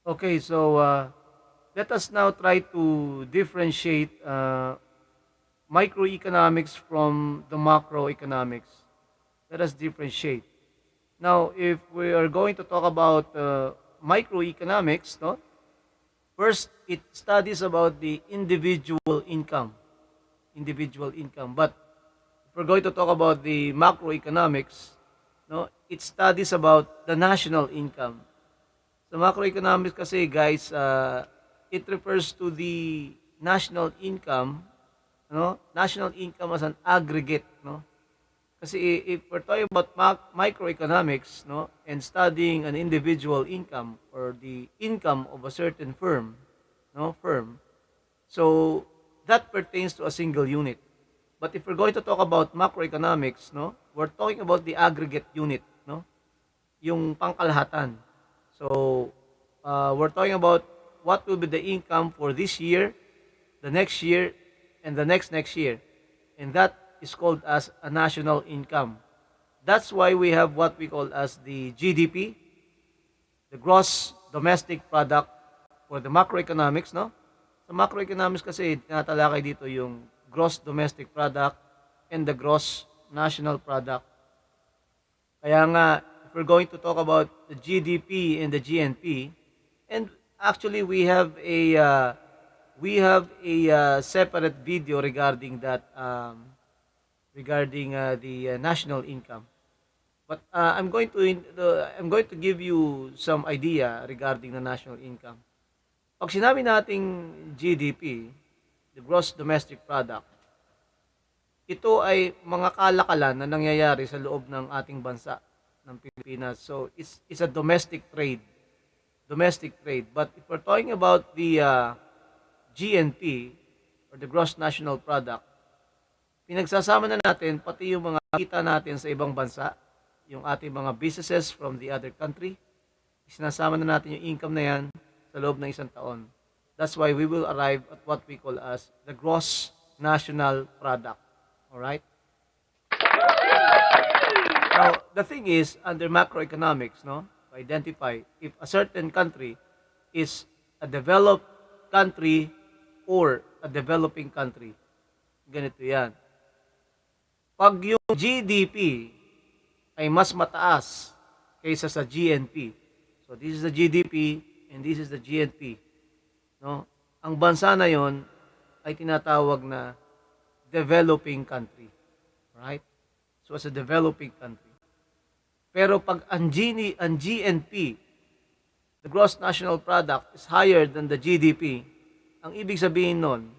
Okay, so let us now try to differentiate microeconomics from the macroeconomics. Let us differentiate. Now, if we are going to talk about microeconomics, no, first it studies about the individual income. But if we're going to talk about the macroeconomics, no, it studies about the national income. Sa macroeconomics kasi guys, it refers to the national income, no? National income as an aggregate, no? Kasi if we're talking about microeconomics, no, and studying an individual income or the income of a certain firm, no, so that pertains to a single unit. But if we're going to talk about macroeconomics, no, we're talking about the aggregate unit, no, yung pangkalahatan. So, we're talking about what will be the income for this year, the next year, and the next year. And that is called as a national income. That's why we have what we call as the GDP, the gross domestic product for the macroeconomics, no? Sa macroeconomics kasi tinatalakay dito yung gross domestic product and the gross national product. Kaya nga, if we're going to talk about the GDP and the GNP, and actually we have a separate video regarding that regarding the national income. But I'm going to give you some idea regarding the national income. Pag sinabi nating GDP, the gross domestic product, ito ay mga kalakalan na nangyayari sa loob ng ating bansa ng Pilipinas. So it's a domestic trade. But if we're talking about the GNP or the gross national product, pinagsasama na natin pati yung mga kita natin sa ibang bansa, yung ating mga businesses from the other country. Sinasama na natin yung income na yan sa loob ng isang taon. That's why we will arrive at what we call as the gross national product. Alright? Now, the thing is, under macroeconomics, no, to identify if a certain country is a developed country or a developing country. Ganito yan. Pag yung GDP ay mas mataas kaysa sa GNP, so this is the GDP and this is the GNP, no? Ang bansa na yon ay tinatawag na developing country. Right? So as a developing country. Pero pag ang GNP, the gross national product is higher than the GDP, ang ibig sabihin nun,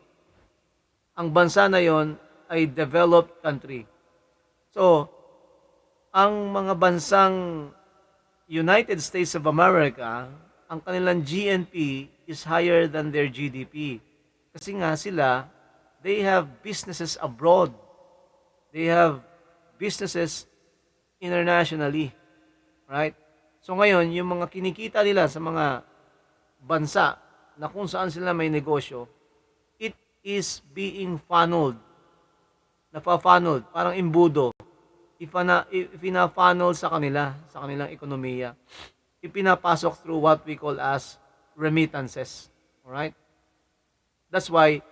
ang bansa na yon ay developed country. So, ang mga bansang United States of America, ang kanilang GNP is higher than their GDP. Kasi nga sila, they have businesses abroad. They have businesses internationally. Right? So ngayon, yung mga kinikita nila sa mga bansa na kung saan sila may negosyo, it is being funneled. Napafunneled, parang imbudo. Ipina-funnel sa kanilang ekonomiya. Ipinapasok through what we call as remittances. Alright? That's why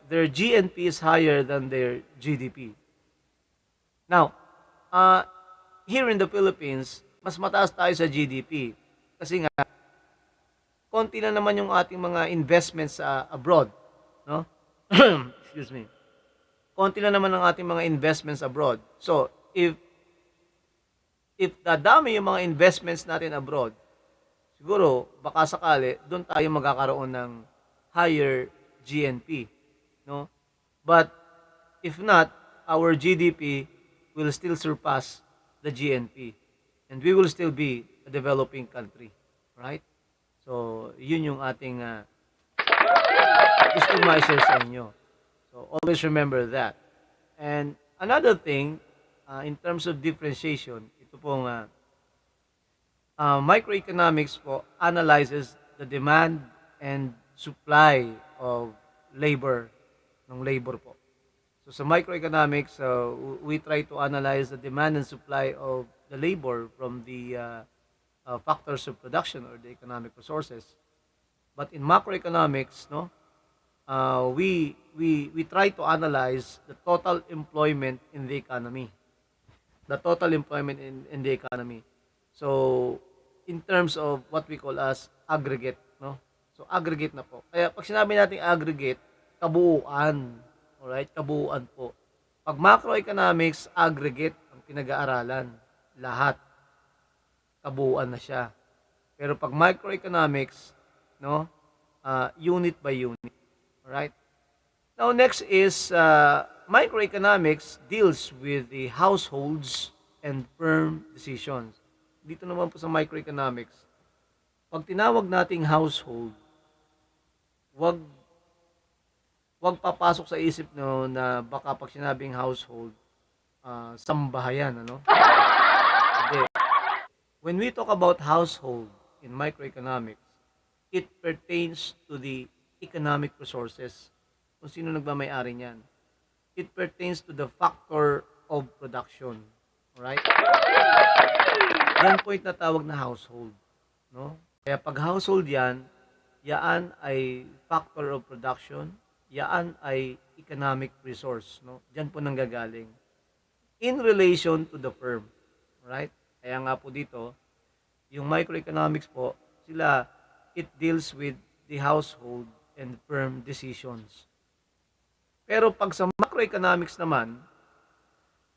their GNP is higher than their GDP. Now, here in the Philippines, mas mataas tayo sa GDP. Kasi nga, konti na naman yung ating mga investments abroad. No? Excuse me. Konti na naman ang ating mga investments abroad. So, if dadami yung mga investments natin abroad, siguro, baka sakali, doon tayo magkakaroon ng higher GNP. No? But, if not, our GDP will still surpass the GNP. And we will still be a developing country. Right? So, yun yung ating gusto ma-share sa inyo. So, always remember that. And another thing, in terms of differentiation, ito pong microeconomics po analyzes the demand and supply of labor, ng labor po. So sa microeconomics, we try to analyze the demand and supply of the labor from the factors of production or the economic resources. But in macroeconomics, no, we try to analyze the total employment in the economy. The total employment in the economy. So, in terms of what we call as aggregate, no? So, aggregate na po. Kaya pag sinabi natin aggregate, kabuuan. Alright? Kabuuan po. Pag macroeconomics, aggregate ang pinag-aaralan. Lahat. Kabuuan na siya. Pero pag microeconomics, no? Unit by unit. Alright? Now, next is microeconomics deals with the households and firm decisions. Dito naman po sa microeconomics, pag tinawag nating household, wag papasok sa isip no na baka pag sinabing household, sambahayan, ano? Hindi. When we talk about household in microeconomics, it pertains to the economic resources. Kung sino nagmamay-ari niyan. It pertains to the factor of production. Alright? Yan po yung natawag na household. No? Kaya pag household yan, yaan ay factor of production, yaan ay economic resource. No? Diyan po nanggagaling. In relation to the firm. Right? Kaya nga po dito, yung microeconomics po, sila, it deals with the household and firm decisions. Pero pag sa macroeconomics naman,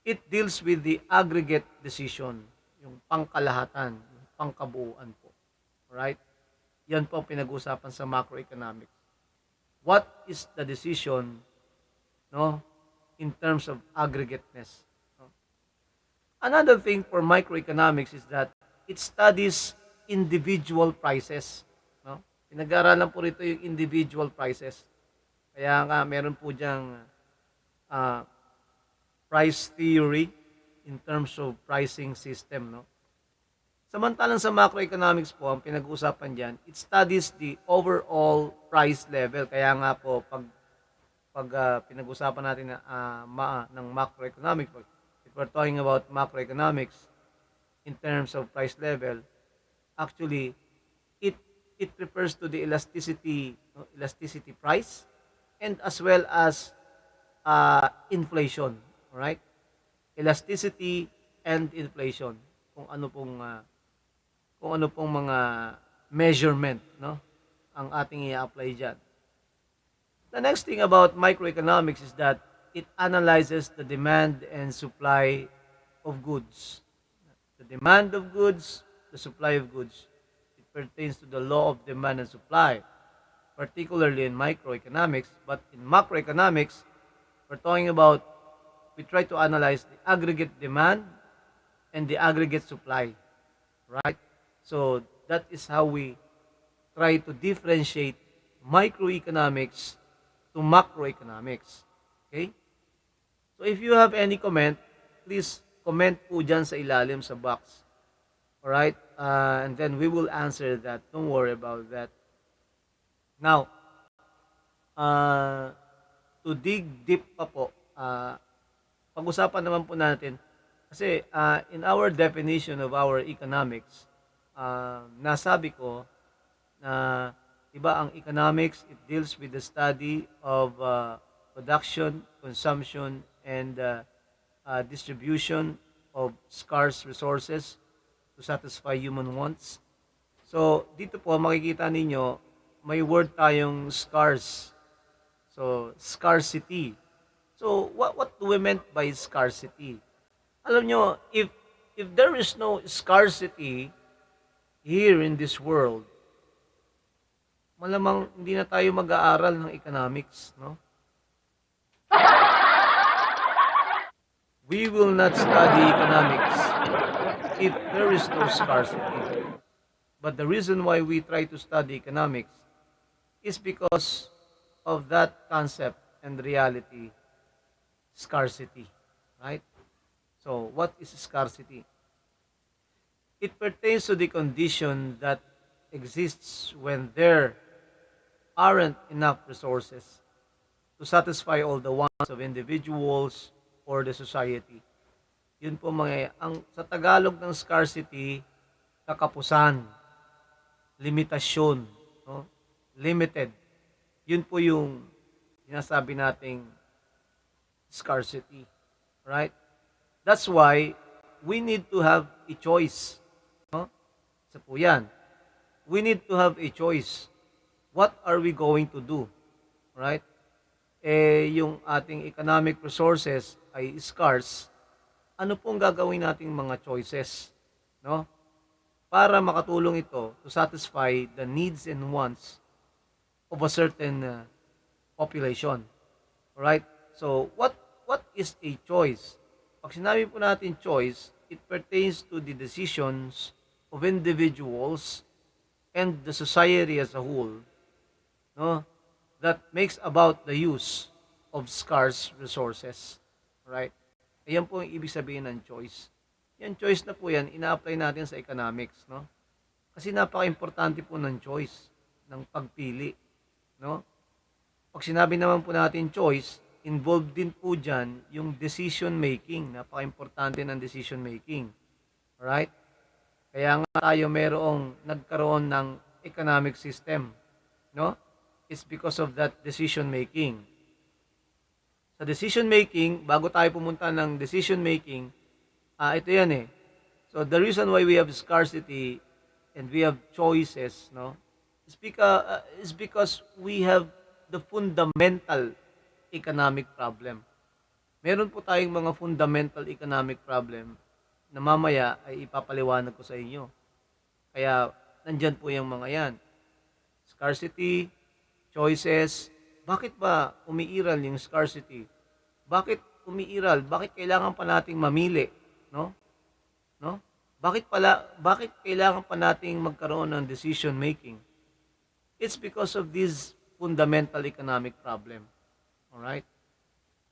it deals with the aggregate decision, yung pangkalahatan, yung pangkabuuan po. Right? Yan po ang pinag-usapan sa macroeconomics. What is the decision, no, in terms of aggregateness? No? Another thing for microeconomics is that it studies individual prices. No? Pinag-aaralan po rito yung individual prices. Kaya nga meron po diyang price theory in terms of pricing system, no? Samantalang sa macroeconomics po, ang pinag-uusapan diyan, it studies the overall price level. Kaya nga po pag pinag-usapan natin ng macroeconomics, if we're talking about macroeconomics in terms of price level, actually it refers to the elasticity price and as well as inflation, right? Elasticity and inflation, kung ano pong mga measurement, no, ang ating i-apply diyan. The next thing about microeconomics is that it analyzes the demand and supply of goods. The demand of goods, the supply of goods. It pertains to the law of demand and supply, particularly in microeconomics. But in macroeconomics, we try to analyze the aggregate demand and the aggregate supply, right? So that is how we try to differentiate microeconomics to macroeconomics. Okay? So if you have any comment, please comment po dyan sa ilalim sa box. Alright? And then we will answer that. Don't worry about that. Now, to dig deep pa po, pag-usapan naman po natin, kasi in our definition of our economics, nasabi ko na iba ang economics, it deals with the study of production, consumption, and distribution of scarce resources to satisfy human wants. So, dito po makikita ninyo, may word tayong scarce. So, scarcity. So, what do we meant by scarcity? Alam nyo, if there is no scarcity here in this world, malamang hindi na tayo mag-aaral ng economics, no? We will not study economics if there is no scarcity. But the reason why we try to study economics is because of that concept and reality, scarcity, right? So, what is scarcity? It pertains to the condition that exists when there aren't enough resources to satisfy all the wants of individuals or the society. Yun po sa Tagalog ng scarcity, kakapusan, limitasyon, no? limited. Yun po yung sinasabi nating scarcity. Right? That's why we need to have a choice. No? Isa po yan. We need to have a choice. What are we going to do? Right? Yung ating economic resources ay scarce, ano pong gagawin nating mga choices, no? Para makatulong ito to satisfy the needs and wants of a certain population. Right? So, what is a choice? Pag sinabi po natin choice, it pertains to the decisions of individuals and the society as a whole, no? That makes about the use of scarce resources. Right? Ayan po yung ibig sabihin ng choice. Yan choice na po yan, ina-apply natin sa economics, no? Kasi napaka-importante po ng choice, ng pagpili, no? Pag sinabi naman po natin choice, involved din po dyan yung decision making. Napaka-importante ng decision making. Right? Kaya nga tayo nagkaroon ng economic system, no? It's because of that decision making. Sa decision making, bago tayo pumunta ng decision making, ito yan eh. So the reason why we have scarcity and we have choices, no, is because we have the fundamental economic problem. Meron po tayong mga fundamental economic problem na mamaya ay ipapaliwanag ko sa inyo. Kaya nandyan po yung mga yan. Scarcity, choices. Bakit ba umiiral yung scarcity? Bakit umiiral? Bakit kailangan pa nating mamili, no? No? Bakit kailangan pa nating magkaroon ng decision making? It's because of this fundamental economic problem. All right?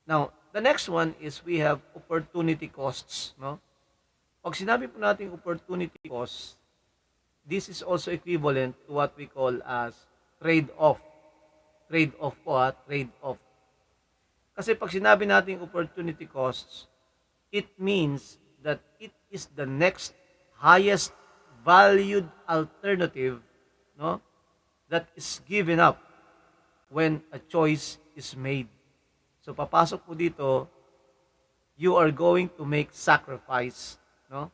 Now, the next one is we have opportunity costs, no? Pag sinabi po nating opportunity costs, this is also equivalent to what we call as trade-off. Trade-off po trade-off. Kasi pag sinabi natin opportunity costs, it means that it is the next highest valued alternative, no, that is given up when a choice is made. So papasok po dito, you are going to make sacrifice, no?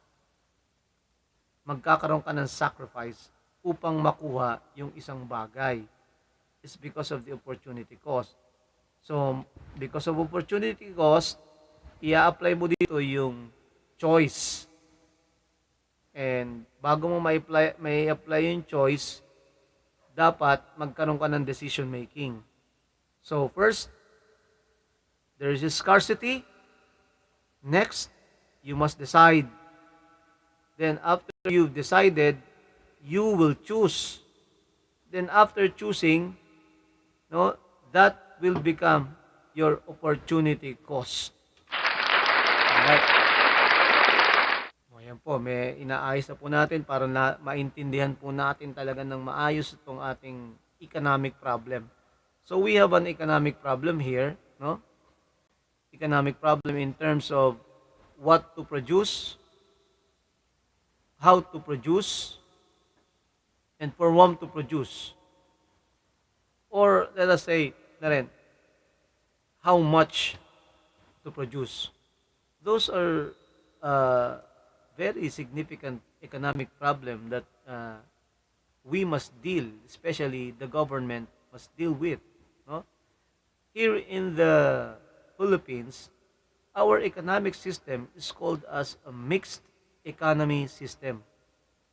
Magkakaroon ka ng sacrifice upang makuha yung isang bagay. Is because of the opportunity cost. So, because of opportunity cost, i-apply mo dito yung choice. And bago mo may apply yung choice, dapat magkaroon ka ng decision making. So, first, there is a scarcity. Next, you must decide. Then, after you've decided, you will choose. Then, after choosing, no, that will become your opportunity cost. Alright. Ayan po, may inaayos na po natin para maintindihan po natin talaga ng maayos itong ating economic problem. So we have an economic problem here, no? Economic problem in terms of what to produce, how to produce, and for whom to produce. Or let us say na rin, how much to produce. Those are very significant economic problem that we must deal, especially the government must deal with. No? Here in the Philippines, our economic system is called as a mixed economy system.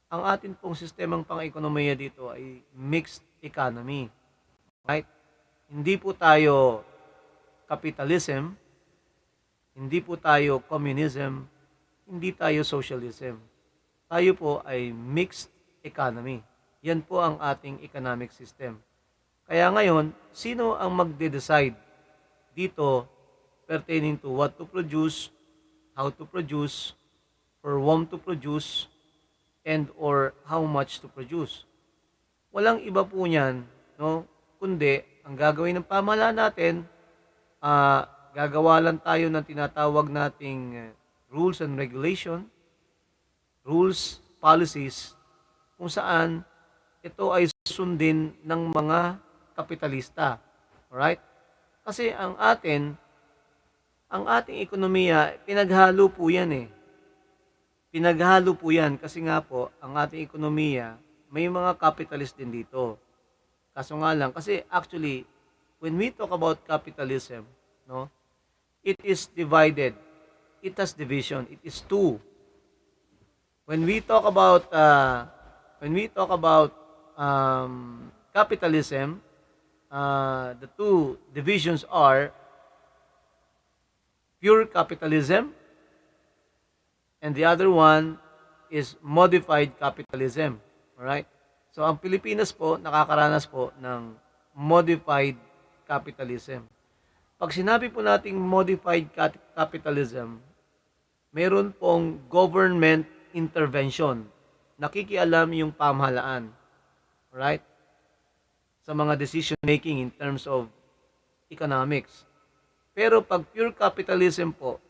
Ang atin pong sistemang pang-ekonomiya dito ay mixed economy. Right? Hindi po tayo capitalism, hindi po tayo communism, hindi tayo socialism. Tayo po ay mixed economy. Yan po ang ating economic system. Kaya ngayon, sino ang magde-decide dito pertaining to what to produce, how to produce, for whom to produce, and or how much to produce? Walang iba po niyan, no? Kundi, ang gagawin ng pamahalaan natin, gagawa lang tayo ng tinatawag nating rules and regulation, rules, policies, kung saan ito ay sundin ng mga kapitalista. Alright? Kasi ang ating ekonomiya, pinaghalo po yan eh. Pinaghalo po yan kasi nga po, ang ating ekonomiya, may mga capitalist din dito. Kaso nga lang, kasi actually, when we talk about capitalism, no, it is divided. It has division. It is two. When we talk about capitalism, the two divisions are pure capitalism, and the other one is modified capitalism. Alright? So, ang Pilipinas po, nakakaranas po ng modified capitalism. Pag sinabi po nating modified capitalism, meron pong government intervention. Nakikialam yung pamahalaan. Alright? Sa mga decision making in terms of economics. Pero pag pure capitalism po,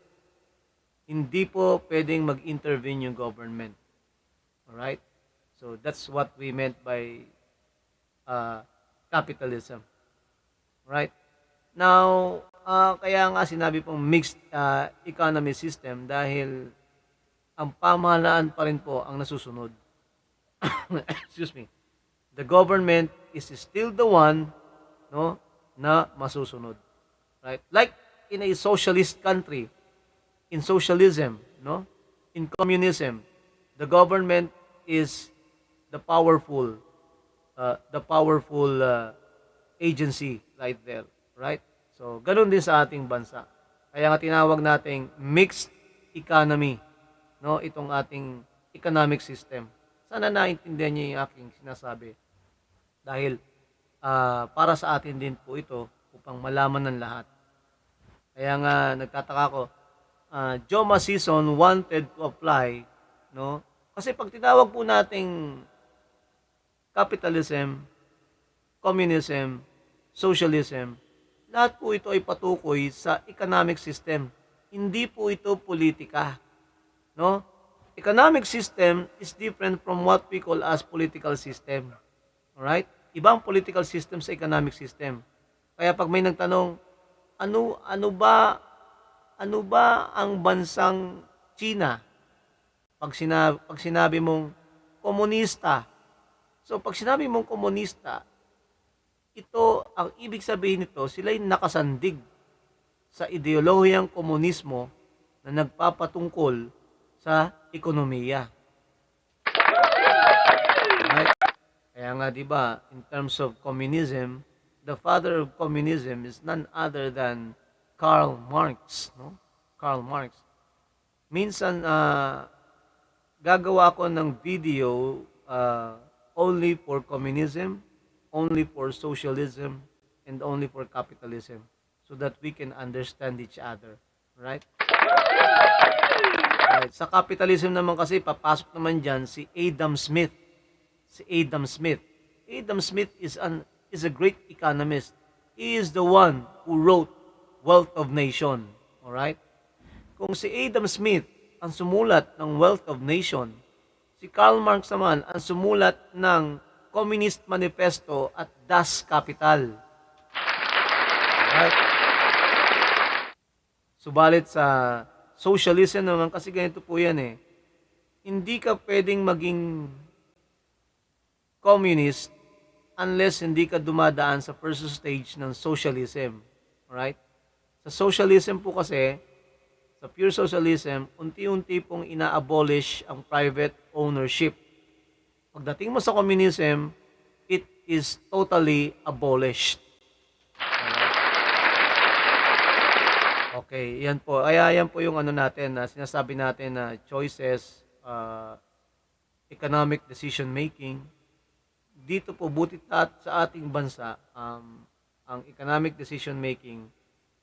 hindi po pwedeng mag-intervene yung government. Alright? So that's what we meant by capitalism. Alright? Now, kaya nga sinabi pong mixed economy system dahil ang pamahalaan pa rin po ang nasusunod. Excuse me. The government is still the one, no, na masusunod. Right? Like in a socialist country, in socialism, no, in communism, the government is the powerful agency right there, right? So, ganun din sa ating bansa. Kaya nga tinawag nating mixed economy, no, itong ating economic system. Sana naintindihan niyo yung aking sinasabi. Dahil para sa atin din po ito upang malaman ng lahat. Kaya nga nagtataka ko, Joma Season wanted to apply, no? Kasi pag tinawag po nating capitalism, communism, socialism, lahat po ito ay patukoy sa economic system. Hindi po ito politika. No? Economic system is different from what we call as political system. Alright? Ibang political system sa economic system. Kaya pag may nagtanong, ano ba ang bansang China? Pag sinabi mong komunista. So pag sinabi mong komunista, ito, ang ibig sabihin nito, sila'y nakasandig sa ideolohiyang komunismo na nagpapatungkol sa ekonomiya. Right? Kaya nga, di ba, in terms of communism, the father of communism is none other than Karl Marx. No? Karl Marx. Minsan, gagawa ko ng video only for communism, only for socialism, and only for capitalism so that we can understand each other. Right? Right. Sa capitalism naman kasi, papasok naman dyan si Adam Smith. Si Adam Smith. Adam Smith is a great economist. He is the one who wrote Wealth of Nation. Alright? Kung si Adam Smith ang sumulat ng Wealth of Nation, si Karl Marx naman ang sumulat ng Communist Manifesto at Das Kapital. Alright? Subalit sa socialism naman, kasi ganito po yan eh, hindi ka pwedeng maging communist unless hindi ka dumadaan sa first stage ng socialism. Alright? Sa socialism po kasi, sa pure socialism, unti-unti pong ina-abolish ang private ownership. Pagdating mo sa communism, it is totally abolished. Okay, yan po. Kaya yan po yung ano natin, sinasabi natin na choices, economic decision making. Dito po, butit sa ating bansa, ang economic decision making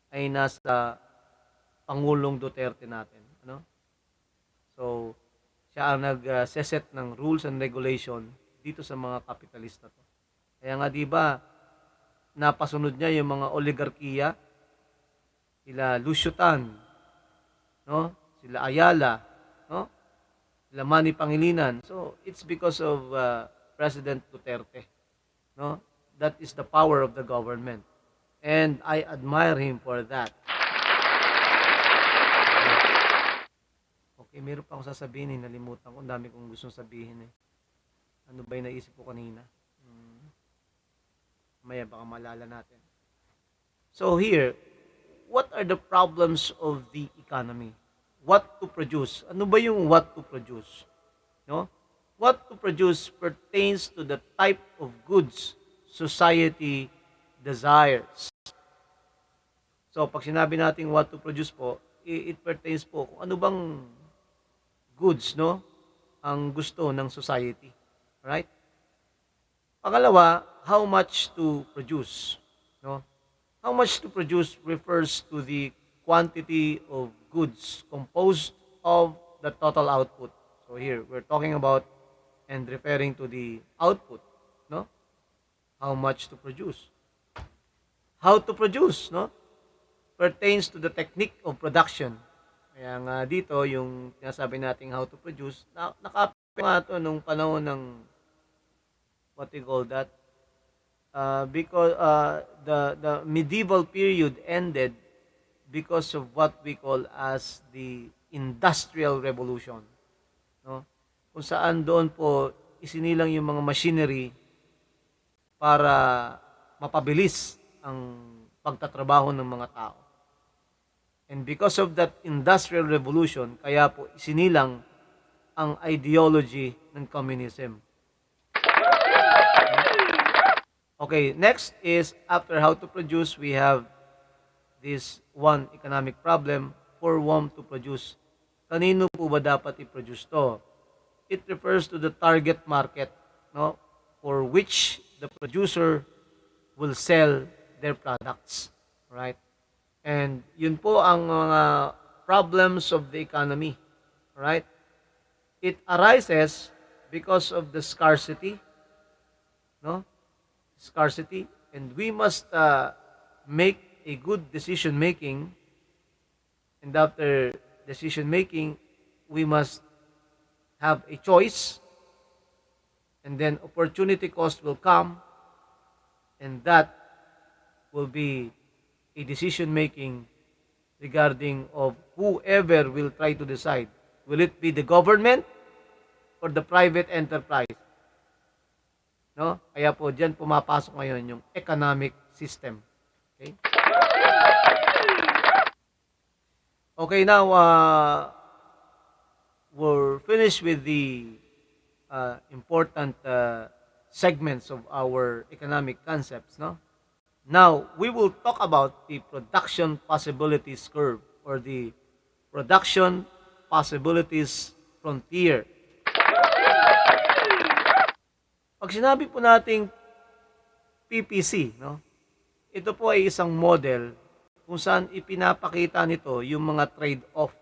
ay nasa Pangulong Duterte natin. Ano? So, siya ang nag-set ng rules and regulation dito sa mga kapitalista to. Kaya nga, di ba, napasunod niya yung mga oligarkiya, sila Lucio Tan, no? Sila Ayala, no? Sila Manny Pangilinan. So, it's because of President Duterte. no? That is the power of the government. And I admire him for that. Okay, meron pa akong sasabihin eh. Nalimutan ko. Ang dami kong gustong sabihin eh. Ano ba yung naisip ko kanina? Maya baka malala natin. So here, what are the problems of the economy? What to produce? Ano ba yung what to produce? No? What to produce pertains to the type of goods society desires. So, pag sinabi natin what to produce po, it pertains po kung ano bang goods, no, ang gusto ng society. Right? Pangalawa, how much to produce, no? How much to produce refers to the quantity of goods composed of the total output. So here, we're talking about and referring to the output, no? How much to produce. How to produce, no? Pertains to the technique of production. Kaya nga dito, yung sinasabi nating how to produce, nakapit nga ito nung panahon ng, what we call that, because the medieval period ended because of what we call as the Industrial Revolution. No? Kung saan doon po isinilang yung mga machinery para mapabilis ang pagtatrabaho ng mga tao. And because of that Industrial Revolution, kaya po isinilang ang ideology ng communism. Okay, next is after how to produce, we have this one economic problem, for whom to produce. Kanino po ba dapat i-produce to? It refers to the target market, no, for which the producer will sell their products, right? And yun po ang mga problems of the economy, right? It arises because of the scarcity, no? Scarcity, and we must make a good decision making, and after decision making, we must have a choice, and then opportunity cost will come, and that will be a decision making regarding of whoever will try to decide. Will it be the government or the private enterprise? No? Kaya po diyan pumapasok ngayon yung economic system. Okay? Okay, now we're finished with the important segments of our economic concepts, no? Now, we will talk about the production possibilities curve or the production possibilities frontier. Pag sinabi po nating PPC, no? Ito po ay isang model kung saan ipinapakita nito yung mga trade-off.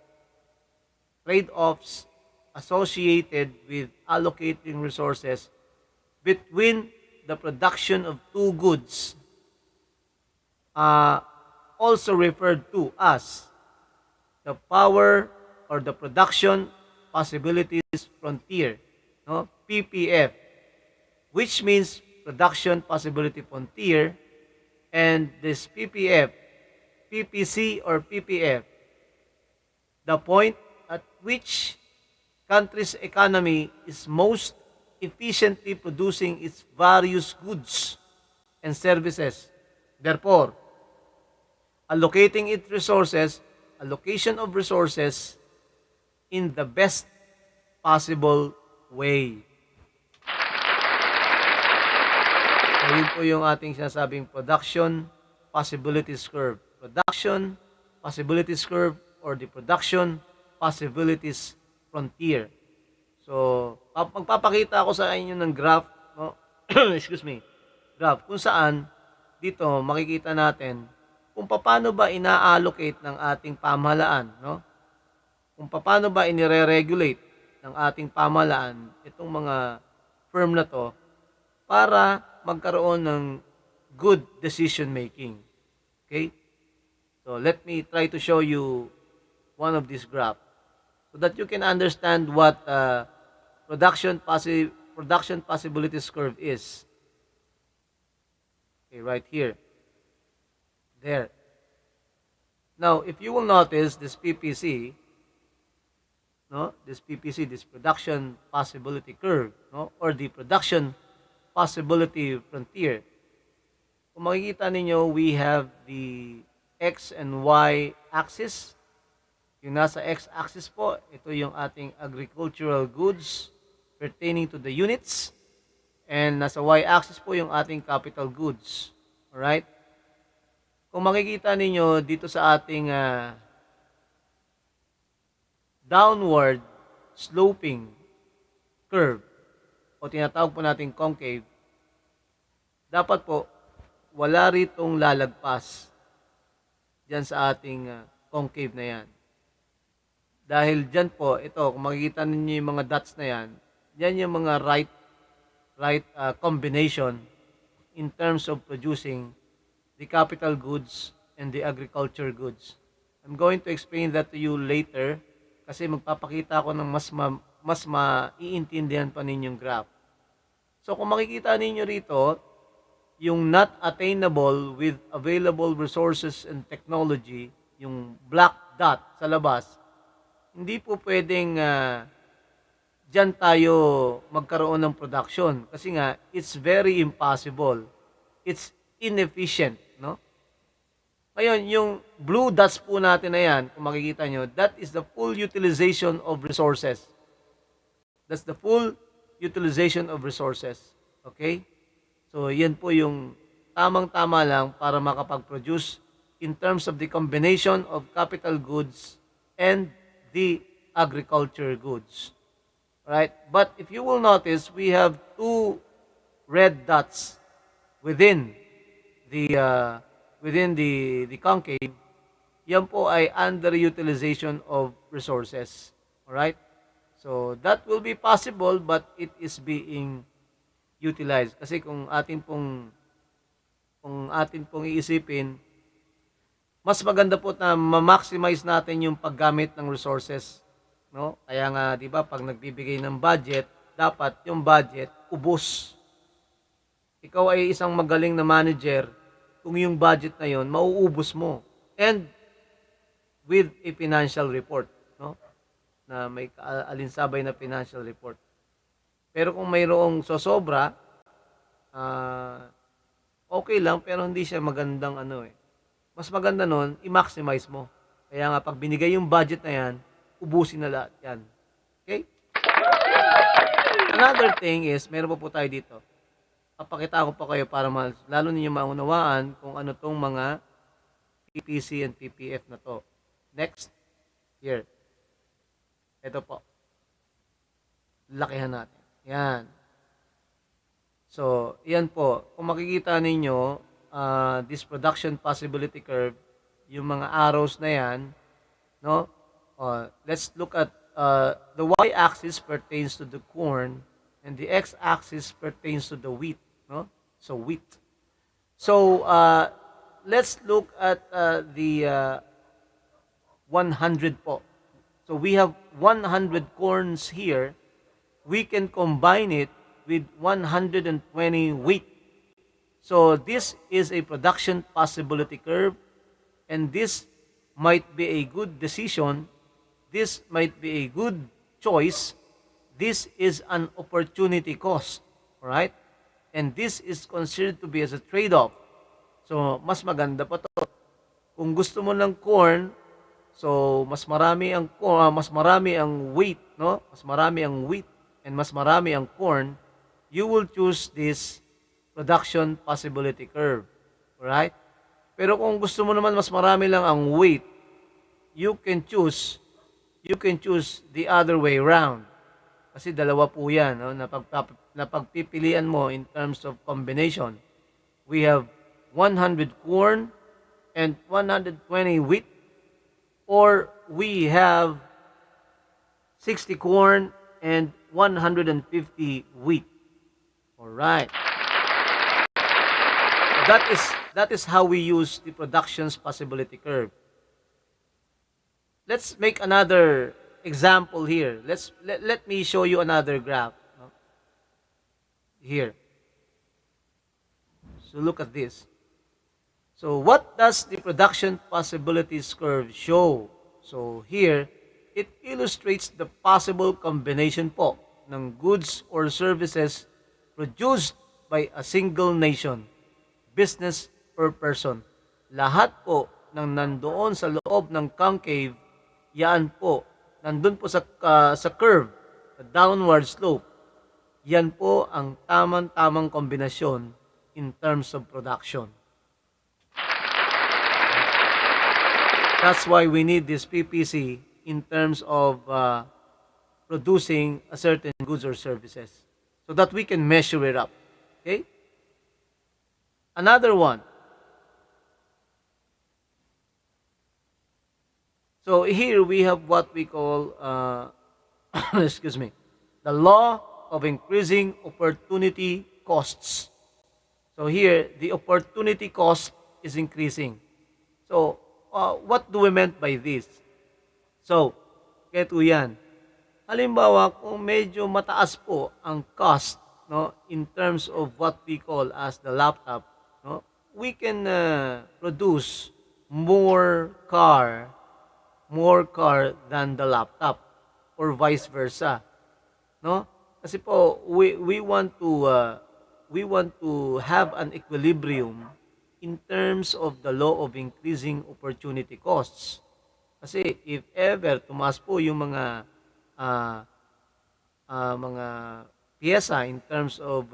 Trade-offs associated with allocating resources between the production of two goods, also referred to as the power or the production possibilities frontier, no? PPF, which means production possibility frontier, and this PPF, PPC or PPF, the point at which country's economy is most efficiently producing its various goods and services. Therefore, allocating its resources, allocation of resources in the best possible way. So, yun po yung ating sinasabing production possibilities curve. Production possibilities curve or the production possibilities frontier. So, magpapakita ako sa inyo ng graph, no? Excuse me, graph, kung saan dito makikita natin kung paano ba ina-allocate ng ating pamahalaan, no? Kung paano ba inire-regulate ng ating pamahalaan itong mga firm na to para magkaroon ng good decision making. Okay? So let me try to show you one of these graphs so that you can understand what production possibilities curve is. Okay, right here. There. Now, if you will notice this PPC, no, this PPC, this production possibility curve, no, or the production possibility frontier. Kung makikita ninyo, we have the X and Y axis. Yung nasa X-axis po, ito yung ating agricultural goods pertaining to the units. And nasa Y-axis po yung ating capital goods. Alright? Kung makikita ninyo dito sa ating downward sloping curve o tinatawag po nating concave, dapat po wala ritong lalagpas dyan sa ating concave na yan. Dahil dyan po, ito, kung makikita ninyo yung mga dots na yan, yan yung mga right combination in terms of producing the capital goods and the agriculture goods. I'm going to explain that to you later kasi magpapakita ako ng mas maiintindihan pa ninyong graph. So kung makikita ninyo rito, yung not attainable with available resources and technology, yung black dot sa labas, hindi po pwedeng dyan tayo magkaroon ng production kasi nga it's very impossible. It's inefficient, no? Ngayon, yung blue dots po natin na yan, kung makikita nyo, that is the full utilization of resources. That's the full utilization of resources. Okay? So, yan po yung tamang-tama lang para makapag-produce in terms of the combination of capital goods and the agriculture goods. Right? But if you will notice, we have two red dots within the concave. Yan po ay underutilization of resources. Alright? So, that will be possible but it is being utilized. Kasi kung atin pong iisipin, mas maganda po na ma-maximize natin yung paggamit ng resources, no? Kaya nga, 'di ba, pag nagbibigay ng budget, dapat yung budget ubos. Ikaw ay isang magaling na manager kung yung budget na yon mauubos mo. And with a financial report, no? Na may alinsabay na financial report. Pero kung mayroong sosobra, okay lang, pero hindi siya magandang Mas maganda nun, i-maximize mo. Kaya nga, pag binigay yung budget na yan, ubusin na lahat yan. Okay? Another thing is, meron po tayo dito. Papakita ko pa kayo para lalo ninyo maunawaan kung ano tong mga PPC and PPF na to. Next. Here. Ito po. Lakihan natin. Yan. So, yan po. Kung makikita ninyo, this production possibility curve, yung mga arrows na yan, no? Let's look at the y-axis pertains to the corn and the x-axis pertains to the wheat, no? So, wheat. So, let's look at the 100 po. So, we have 100 corns here. We can combine it with 120 wheat. So this is a production possibility curve, and this might be a good decision. This might be a good choice. This is an opportunity cost, all right? And this is considered to be as a trade-off. So mas maganda pa to. Kung gusto mo ng corn, so mas marami ang wheat, no? Mas marami ang wheat and mas marami ang corn, you will choose this production possibility curve. Alright? Pero kung gusto mo naman mas marami lang ang wheat, you can choose the other way around. Kasi dalawa po yan, no? Na pagpipilian mo in terms of combination. We have 100 corn and 120 wheat, or we have 60 corn and 150 wheat. Alright. That is how we use the production's possibility curve. Let's make another example here. Let me show you another graph, no? Here. So look at this. So what does the production possibilities curve show? So here, it illustrates the possible combination po ng goods or services produced by a single nation, business, or person. Lahat po ng nandoon sa loob ng concave, yan po, nandun po sa curve, sa downward slope, yan po ang tamang-tamang kombinasyon in terms of production. That's why we need this PPC in terms of producing a certain goods or services so that we can measure it up. Okay? Another one. So here we have what we call, excuse me, the law of increasing opportunity costs. So here, the opportunity cost is increasing. So, what do we meant by this? So, keto yan. Halimbawa, kung medyo mataas po ang cost, no, in terms of what we call as the laptop, no, we can produce more car than the laptop or vice versa, no? Kasi po we want to have an equilibrium in terms of the law of increasing opportunity costs. Kasi if ever tumaas po yung mga piyesa in terms of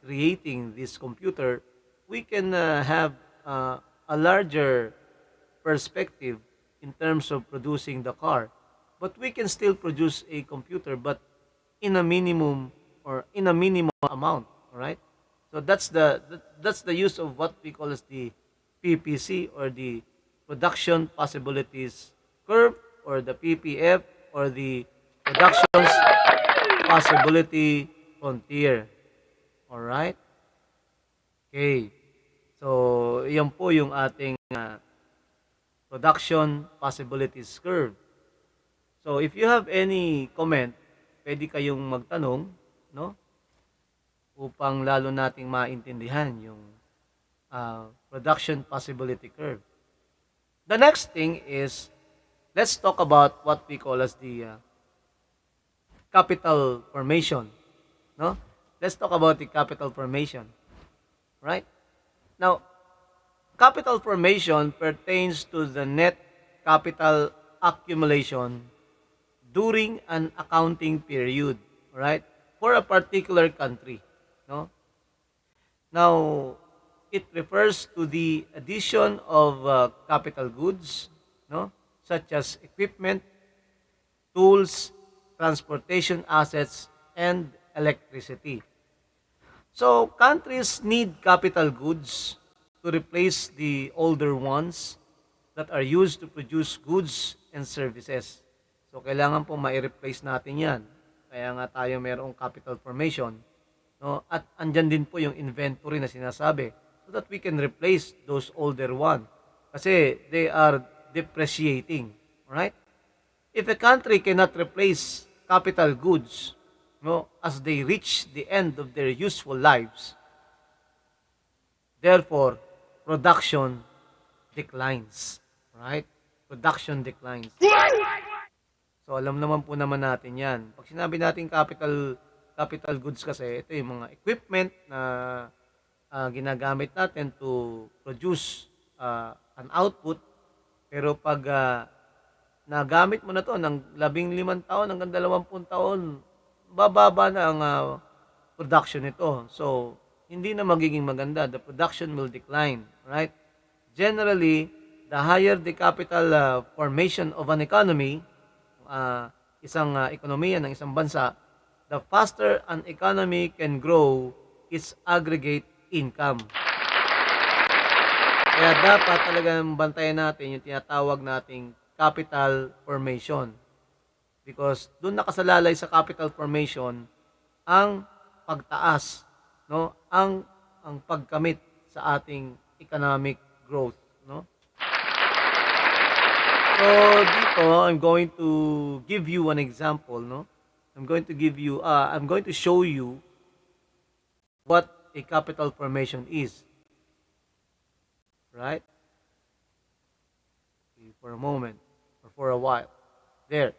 creating this computer, we can have a larger perspective in terms of producing the car. But we can still produce a computer, but in a minimum amount, all right? So that's the use of what we call as the PPC, or the production possibilities curve, or the PPF, or the productions possibility frontier. All right? Okay. So, yan po yung ating production possibilities curve. So, if you have any comment, pwede kayong magtanong, no? Upang lalo nating maintindihan yung production possibility curve. The next thing is, let's talk about what we call as the capital formation, no? Let's talk about the capital formation, right? Now, capital formation pertains to the net capital accumulation during an accounting period, right? For a particular country, no? Now, it refers to the addition of capital goods, no? Such as equipment, tools, transportation assets, and electricity. So, countries need capital goods to replace the older ones that are used to produce goods and services. So, kailangan po ma-replace natin yan. Kaya nga tayo mayroong capital formation. No? At andyan din po yung inventory na sinasabi so that we can replace those older ones. Kasi they are depreciating. Right? If a country cannot replace capital goods, no, as they reach the end of their useful lives, therefore, production declines. Right? Production declines. So, alam naman po naman natin yan. Pag sinabi natin capital goods kasi, ito yung mga equipment na ginagamit natin to produce an output. Pero pag nagamit mo na to ng 15 taon hanggang 20 taon, bababa na ang production nito. So, hindi na magiging maganda. The production will decline, right? Generally, the higher the capital formation of an economy, isang ekonomiya ng isang bansa, the faster an economy can grow its aggregate income. Kaya dapat talagang bantayan natin yung tinatawag nating capital formation. Because doon nakasalalay sa capital formation ang pagtaas, no? Ang pagkamit sa ating economic growth, no? So dito I'm going to give you an example, no? I'm going to show you what a capital formation is. right? Okay, for a moment or for a while. There.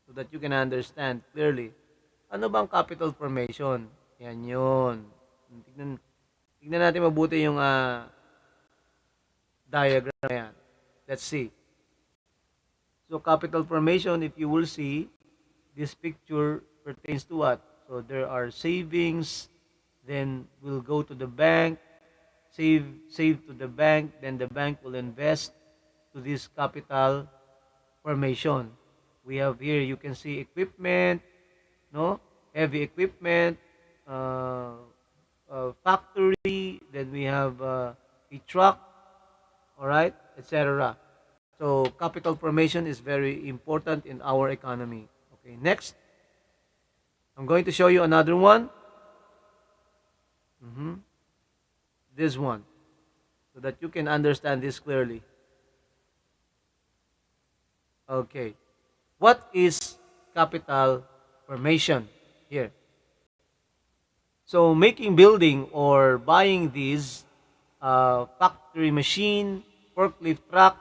So that you can understand clearly. Ano bang capital formation? Yan yun. Tignan natin mabuti yung diagram na yan. Let's see. So capital formation, if you will see, this picture pertains to what? So there are savings, then we'll go to the bank, save to the bank, then the bank will invest to this capital formation. We have here, you can see equipment, no? Heavy equipment, factory, then we have a truck, all right, etc. So capital formation is very important in our economy. Okay, next, I'm going to show you another one. This one, so that you can understand this clearly. Okay, what is capital formation here? So making building or buying these factory machine, forklift truck,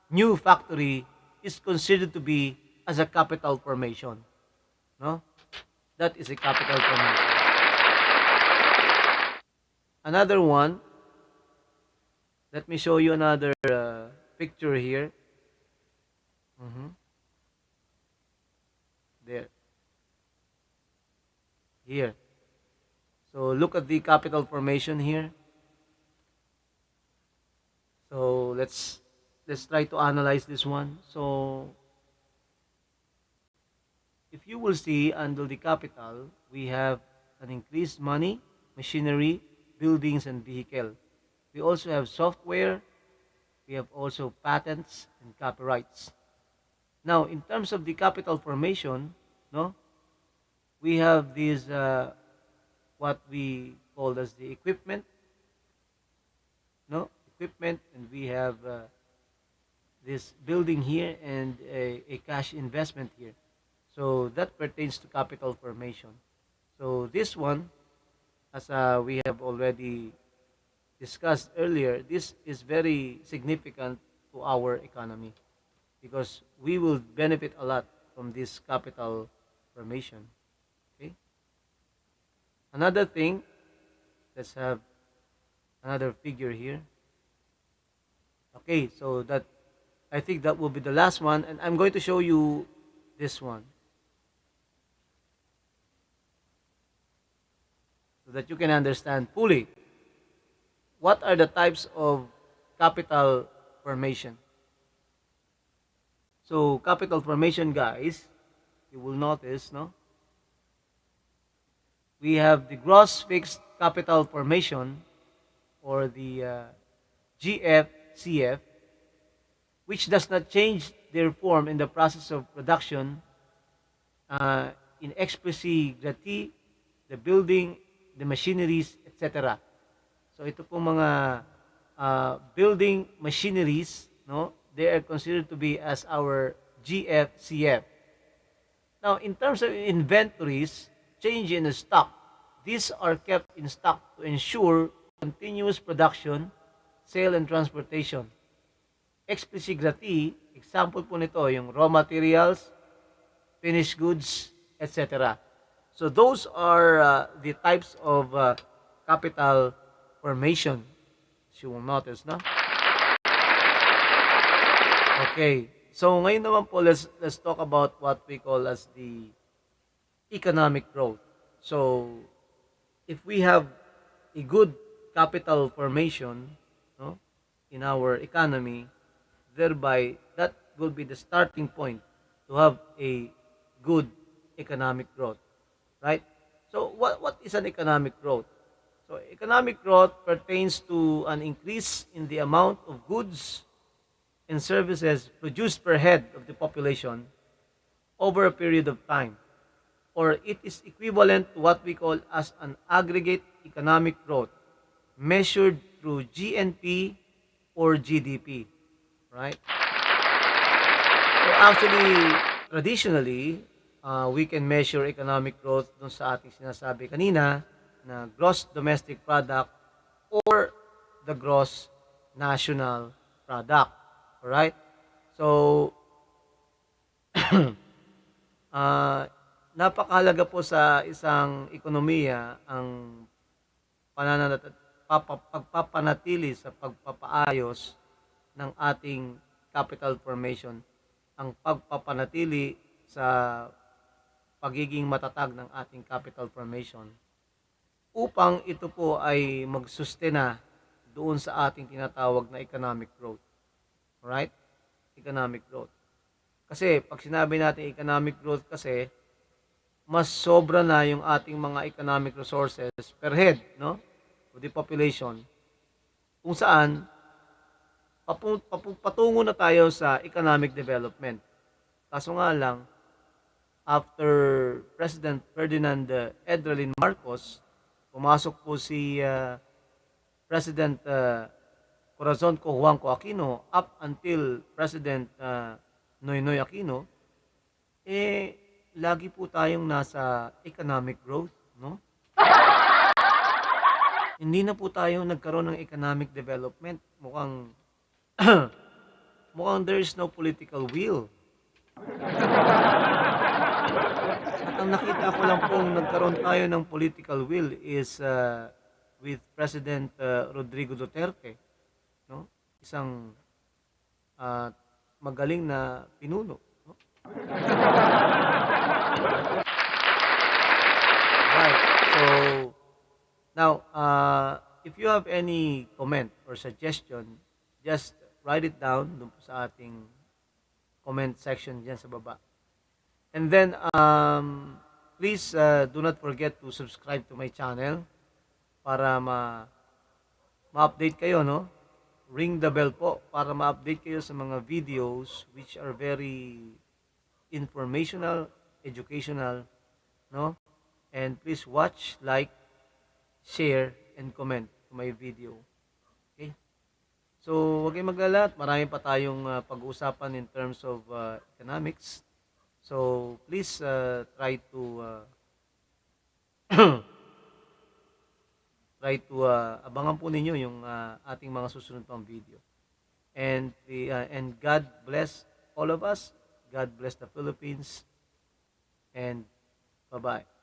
new factory is considered to be as a capital formation. No? That is a capital formation. Another one, let me show you another picture here. There. Here. So look at the capital formation here. So let's try to analyze this one. So if you will see under the capital, we have an increased money, machinery, buildings, and vehicle. We also have software. We have also patents and copyrights. Now, in terms of the capital formation, no, we have these what we call as the equipment, no, equipment, and we have this building here and a cash investment here. So that pertains to capital formation. So this one, as we have already discussed earlier, this is very significant to our economy because we will benefit a lot from this capital formation. Okay. Another thing, let's have another figure here. Okay, so that I think that will be the last one, and I'm going to show you this one so that you can understand fully what are the types of capital formation. So capital formation, guys, you will notice, no? We have the gross fixed capital formation or the GFCF, which does not change their form in the process of production, in expressi grati, the building, the machineries, etc. So ito po mga building machineries, no? They are considered to be as our GFCF. Now, in terms of inventories, change in the stock, these are kept in stock to ensure continuous production, sale, and transportation. Expressi grati, example po nito, yung raw materials, finished goods, etc. So those are the types of capital formation, as you will notice, no? Okay, so ngayon naman po, let's talk about what we call as the economic growth. So if we have a good capital formation, no, in our economy, thereby that will be the starting point to have a good economic growth, right? So what is an economic growth? So economic growth pertains to an increase in the amount of goods and services produced per head of the population over a period of time, or it is equivalent to what we call as an aggregate economic growth measured through GNP or GDP, right? So actually, traditionally, we can measure economic growth dun sa ating sinasabi kanina na gross domestic product or the gross national product. Alright? So, napakahalaga po sa isang ekonomiya ang pagpapanatili sa pagpapaayos ng ating capital formation, ang pagpapanatili sa pagiging matatag ng ating capital formation upang ito po ay magsustena doon sa ating tinatawag na economic growth. Alright? Economic growth. Kasi pag sinabi natin economic growth kasi, mas sobra na yung ating mga economic resources per head, no? Of the population. Kung saan, patungo na tayo sa economic development. Kaso nga lang, after President Ferdinand Edralin Marcos, pumasok po si President Corazon Juanco Aquino up until President Noynoy Aquino, lagi po tayong nasa economic growth, no? Hindi na po tayo nagkaroon ng economic development. Mukhang mukhang there is no political will. At ang nakita ko lang pong nagkaroon tayo ng political will is with President Rodrigo Duterte, no? Isang magaling na pinuno, no? Right. So now, if you have any comment or suggestion, just write it down dun po sa ating comment section dyan sa baba. And then, please do not forget to subscribe to my channel para ma-update kayo, no? Ring the bell po para ma-update kayo sa mga videos which are very informational, educational, no? And please watch, like, share, and comment to my video. Okay? So, huwag kayong maglala. Marami pa tayong pag-uusapan in terms of economics. So, please try to abangan po ninyo yung ating mga susunod pang video. And God bless all of us. God bless the Philippines. And bye-bye.